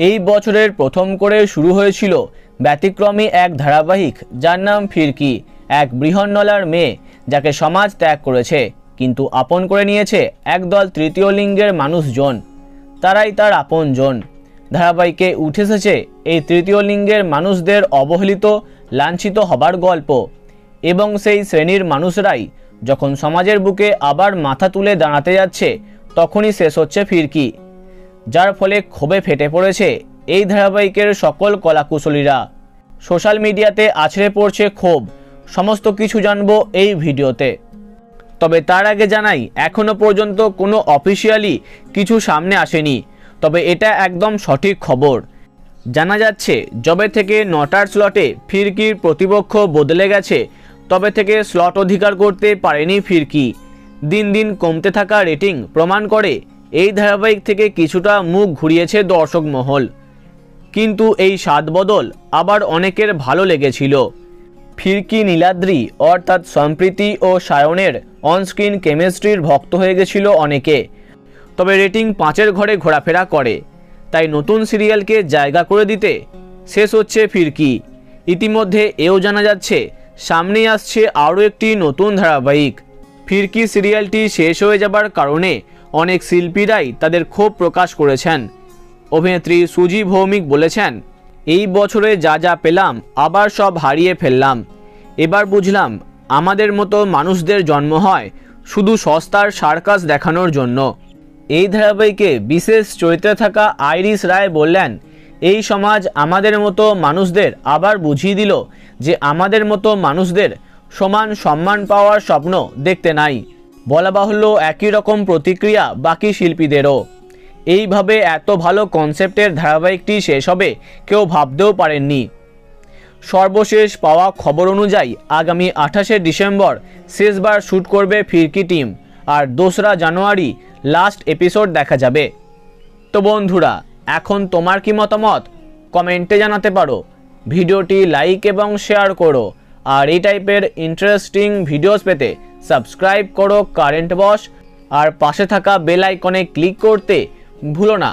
এই বছরের প্রথম করে শুরু হয়েছিল ব্যতিক্রমী এক ধারাবাহিক, যার নাম ফিরকি। এক বৃহন্নলার মেয়ে যাকে সমাজ ত্যাগ করেছে, কিন্তু আপন করে নিয়েছে একদল তৃতীয় লিঙ্গের মানুষজন। তারাই তার আপনজন। ধারাবাহিকে উঠে এসেছে এই তৃতীয় লিঙ্গের মানুষদের অবহেলিত, লাঞ্ছিত হবার গল্প। এবং সেই শ্রেণীর মানুষরাই যখন সমাজের বুকে আবার মাথা তুলে দাঁড়াতে যাচ্ছে, তখনই শেষ হচ্ছে ফিরকি, যার ফলে ক্ষোভে ফেটে পড়েছে এই ধারাবাহিকের সকল কলাকুশলীরা। সোশ্যাল মিডিয়াতে আছড়ে পড়ছে ক্ষোভ। সমস্ত কিছু জানবো এই ভিডিওতে। তবে তার আগে জানাই, এখনো পর্যন্ত কোনো অফিসিয়ালি কিছু সামনে আসেনি, তবে এটা একদম সঠিক খবর। জানা যাচ্ছে যবে থেকে 9টার স্লটে ফিরকির প্রতিপক্ষ বদলে গেছে, তবে থেকে স্লট অধিকার করতে পারেনি ফিরকি। দিন দিন কমতে থাকা রেটিং প্রমাণ করে এই ধারাবাহিক থেকে কিছুটা মুখ ঘুরিয়েছে দর্শক মহল। কিন্তু এই স্বাদ বদল আবার অনেকের ভালো লেগেছিল। ফিরকি নীলাদ্রি অর্থাৎ সম্প্রীতি ও সায়নের অনস্ক্রিন কেমিস্ট্রির ভক্ত হয়ে গেছিল অনেকে। তবে রেটিং 5-এর ঘরে ঘোরাফেরা করে, তাই নতুন সিরিয়ালকে জায়গা করে দিতে শেষ হচ্ছে ফিরকি। ইতিমধ্যে এও জানা যাচ্ছে সামনেই আসছে আরও একটি নতুন ধারাবাহিক। ফিরকি সিরিয়ালটি শেষ হয়ে যাবার কারণে অনেক শিল্পীরাই তাদের ক্ষোভ প্রকাশ করেছেন। অভিনেত্রী সুজি ভৌমিক বলেছেন, এই বছরে যা যা পেলাম আবার সব হারিয়ে ফেললাম। এবার বুঝলাম আমাদের মতো মানুষদের জন্ম হয় শুধু সস্তার সার্কাস দেখানোর জন্য। এই ধারাবাহিকে বিশেষ চরিত্রে থাকা আইরিস রায় বললেন, এই সমাজ আমাদের মতো মানুষদের আবার বুঝিয়ে দিল যে আমাদের মতো মানুষদের সমান সম্মান পাওয়ার স্বপ্ন দেখতে নাই। বলা বাহুল্য একই রকম প্রতিক্রিয়া বাকি শিল্পীদেরও। এইভাবে এত ভালো কনসেপ্টের ধারাবাহিকটি শেষ হবে কেউ ভাবতেও পারেননি। সর্বশেষ পাওয়া খবর অনুযায়ী আগামী 28শে ডিসেম্বর শেষবার শ্যুট করবে ফিরকি টিম, আর 2রা জানুয়ারি লাস্ট এপিসোড দেখা যাবে। তো বন্ধুরা, এখন তোমার কি মতামত কমেন্টে জানাতে পারো। ভিডিওটি লাইক এবং শেয়ার করো, আর এই টাইপের ইন্টারেস্টিং ভিডিওস পেতে সাবস্ক্রাইব করো কারেন্ট বস, আর পাশে থাকা বেল আইকনে ক্লিক করতে ভুলো না।